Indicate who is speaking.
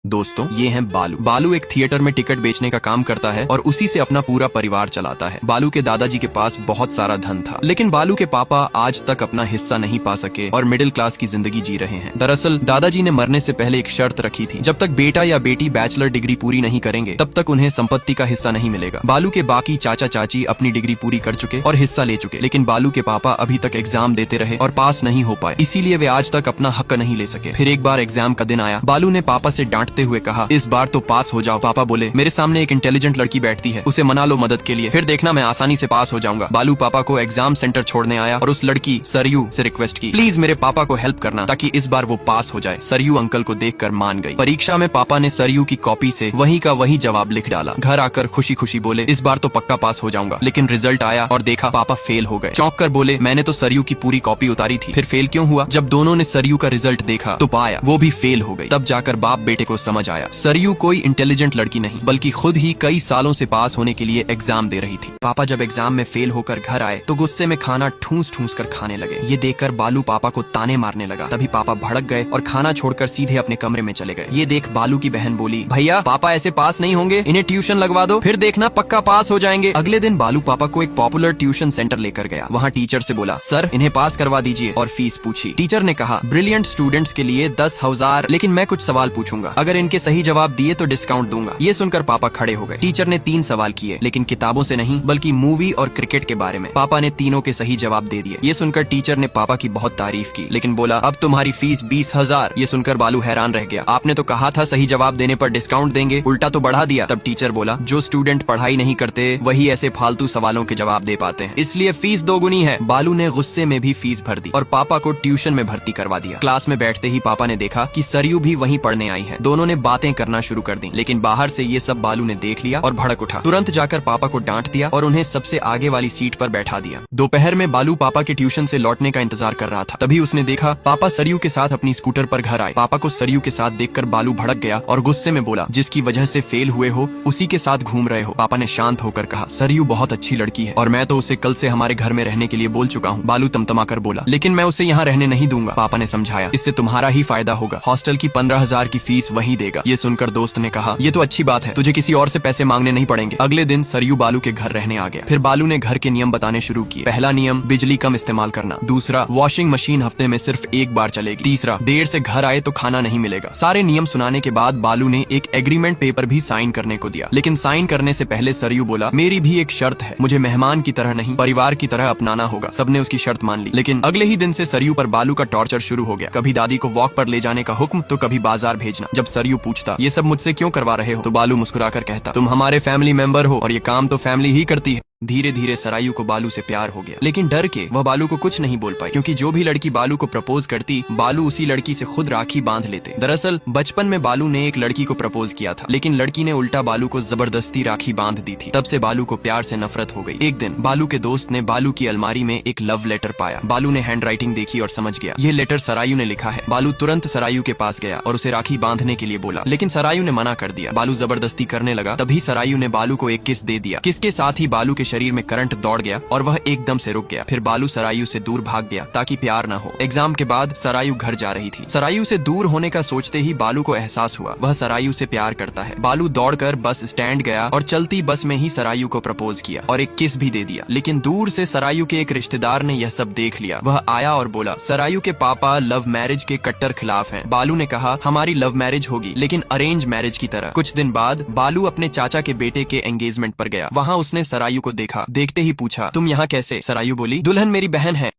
Speaker 1: दोस्तों, ये हैं बालू। बालू एक थिएटर में टिकट बेचने का काम करता है और उसी से अपना पूरा परिवार चलाता है। बालू के दादाजी के पास बहुत सारा धन था, लेकिन बालू के पापा आज तक अपना हिस्सा नहीं पा सके और मिडिल क्लास की जिंदगी जी रहे हैं। दरअसल दादाजी ने मरने से पहले एक शर्त रखी थी, जब तक बेटा या बेटी बैचलर डिग्री पूरी नहीं करेंगे तब तक उन्हें संपत्ति का हिस्सा नहीं मिलेगा। बालू के बाकी चाचा चाची अपनी डिग्री पूरी कर चुके और हिस्सा ले चुके, लेकिन बालू के पापा अभी तक एग्जाम देते रहे और पास नहीं हो पाए, इसीलिए वे आज तक अपना हक नहीं ले सके। फिर एक बार एग्जाम का दिन आया। बालू ने पापा से डांटते हुए कहा, इस बार तो पास हो जाओ। पापा बोले, मेरे सामने एक इंटेलिजेंट लड़की बैठती है, उसे मना लो मदद के लिए, फिर देखना मैं आसानी से पास हो जाऊंगा। बालू पापा को एग्जाम सेंटर छोड़ने आया और उस लड़की सरयू से रिक्वेस्ट की, प्लीज मेरे पापा को हेल्प करना ताकि इस बार वो पास हो जाए। सरयू अंकल को देखकर मान गई। परीक्षा में पापा ने सरयू की कॉपी से वही का वही जवाब लिख डाला। घर आकर खुशी खुशी बोले, इस बार तो पक्का पास हो जाऊंगा। लेकिन रिजल्ट आया और देखा पापा फेल हो गए। चौंक कर बोले, मैंने तो सरयू की पूरी कॉपी उतारी थी, फिर फेल क्यों हुआ? जब दोनों ने सरयू का रिजल्ट देखा तो पाया वो भी फेल हो गई। तब जाकर बाप बेटे को समझ आया, सरयू कोई इंटेलिजेंट लड़की नहीं बल्कि खुद ही कई सालों से पास होने के लिए एग्जाम दे रही थी। पापा जब एग्जाम में फेल होकर घर आए तो गुस्से में खाना ठूस ठूस कर खाने लगे। ये देखकर बालू पापा को ताने मारने लगा। तभी पापा भड़क गए और खाना छोड़कर सीधे अपने कमरे में चले गए। ये देख बालू की बहन बोली, भैया पापा ऐसे पास नहीं होंगे, इन्हें ट्यूशन लगवा दो, फिर देखना पक्का पास हो जाएंगे। अगले दिन बालू पापा को एक पॉपुलर ट्यूशन सेंटर लेकर गया। वहाँ टीचर से बोला, सर इन्हें पास करवा दीजिए, और फीस पूछी। टीचर ने कहा, ब्रिलियंट स्टूडेंट्स के लिए 10,000, लेकिन मैं कुछ सवाल पूछूंगा, अगर इनके सही जवाब दिए तो डिस्काउंट दूंगा। ये सुनकर पापा खड़े हो गए। टीचर ने 3 सवाल किए, लेकिन किताबों से नहीं बल्कि मूवी और क्रिकेट के बारे में। पापा ने तीनों के सही जवाब दे दिए। ये सुनकर टीचर ने पापा की बहुत तारीफ की, लेकिन बोला, अब तुम्हारी फीस 20,000। ये सुनकर बालू हैरान रह गया। आपने तो कहा था सही जवाब देने पर डिस्काउंट देंगे, उल्टा तो बढ़ा दिया। तब टीचर बोला, जो स्टूडेंट पढ़ाई नहीं करते वही ऐसे फालतू सवालों के जवाब दे पाते हैं, इसलिए फीस दोगुनी है। बालू ने गुस्से में भी फीस भर दी और पापा को ट्यूशन में भर्ती करवा दिया। क्लास में बैठते ही पापा ने देखा कि सरयू भी वहीं पढ़ने आई है। दोनों ने बातें करना शुरू कर दी, लेकिन बाहर से ये सब बालू ने देख लिया और भड़क उठा। तुरंत जाकर पापा को डांट दिया और उन्हें सबसे आगे वाली सीट पर बैठा दिया। दोपहर में बालू पापा के ट्यूशन से लौटने का इंतजार कर रहा था। तभी उसने देखा पापा सरयू के साथ अपनी स्कूटर पर घर आए। पापा को सरयू के साथ देखकर बालू भड़क गया और गुस्से में बोला, जिसकी वजह से फेल हुए हो उसी के साथ घूम रहे हो। पापा ने शांत होकर कहा, सरयू बहुत अच्छी लड़की है और मैं तो उसे कल से हमारे घर में रहने के लिए बोल चुका हूँ। बालू तमतमा कर बोला, लेकिन मैं उसे यहाँ रहने नहीं दूंगा। पापा ने समझाया, इससे तुम्हारा ही फायदा होगा, हॉस्टल की 15,000 की फीस वही देगा। ये सुनकर दोस्त ने कहा, ये तो अच्छी बात है, तुझे किसी और से पैसे मांगने नहीं पड़ेंगे। अगले दिन सरयू बालू के घर रहने आ गया। फिर बालू ने घर के नियम बताने शुरू किए। पहला नियम, बिजली कम इस्तेमाल करना। दूसरा, वॉशिंग मशीन हफ्ते में सिर्फ एक बार चलेगी। तीसरा, देर से घर आए तो खाना नहीं मिलेगा। सारे नियम सुनाने के बाद बालू ने एक एग्रीमेंट पेपर भी साइन करने को दिया, लेकिन साइन करने से पहले सरयू बोला, मेरी भी एक शर्त है, मुझे मेहमान की तरह नहीं परिवार की तरह अपनाना होगा। सबने उसकी शर्त मान ली, लेकिन अगले ही दिन से सरयू पर बालू का टॉर्चर शुरू हो गया। कभी दादी को वॉक पर ले जाने का हुक्म तो कभी बाजार भेजना। जब सरयू पूछता, ये सब मुझसे क्यों करवा रहे हो, तो बालू मुस्कुराकर कहता, तुम हमारे फैमिली मेंबर हो और ये काम तो फैमिली ही करती है। धीरे धीरे सरयू को बालू से प्यार हो गया, लेकिन डर के वह बालू को कुछ नहीं बोल पाई, क्योंकि जो भी लड़की बालू को प्रपोज करती बालू उसी लड़की से खुद राखी बांध लेते। दरअसल बचपन में बालू ने एक लड़की को प्रपोज किया था, लेकिन लड़की ने उल्टा बालू को जबरदस्ती राखी बांध दी थी। तब से बालू को प्यार से नफरत हो गई। एक दिन बालू के दोस्त ने बालू की अलमारी में एक लव लेटर पाया। बालू ने हैंडराइटिंग देखी और समझ गया, ये लेटर सरयू ने लिखा है। बालू तुरंत सरयू के पास गया और उसे राखी बांधने के लिए बोला, लेकिन सरयू ने मना कर दिया। बालू जबरदस्ती करने लगा। तभी सरयू ने बालू को एक किस दे दिया। किस के साथ ही बालू के शरीर में करंट दौड़ गया और वह एकदम से रुक गया। फिर बालू सरयू से दूर भाग गया ताकि प्यार न हो। एग्जाम के बाद सरयू घर जा रही थी। सरयू से दूर होने का सोचते ही बालू को एहसास हुआ वह सरयू से प्यार करता है। बालू दौड़कर बस स्टैंड गया और चलती बस में ही सरयू को प्रपोज किया और एक किस भी दे दिया। लेकिन दूर से सरयू के एक रिश्तेदार ने यह सब देख लिया। वह आया और बोला, सरयू के पापा लव मैरिज के कट्टर खिलाफ हैं। बालू ने कहा, हमारी लव मैरिज होगी, लेकिन अरेंज मैरिज की तरह। कुछ दिन बाद बालू अपने चाचा के बेटे के एंगेजमेंट पर गया। वहाँ उसने सरयू को देखा। देखते ही पूछा, तुम यहाँ कैसे? सरयू बोली, दुल्हन मेरी बहन है।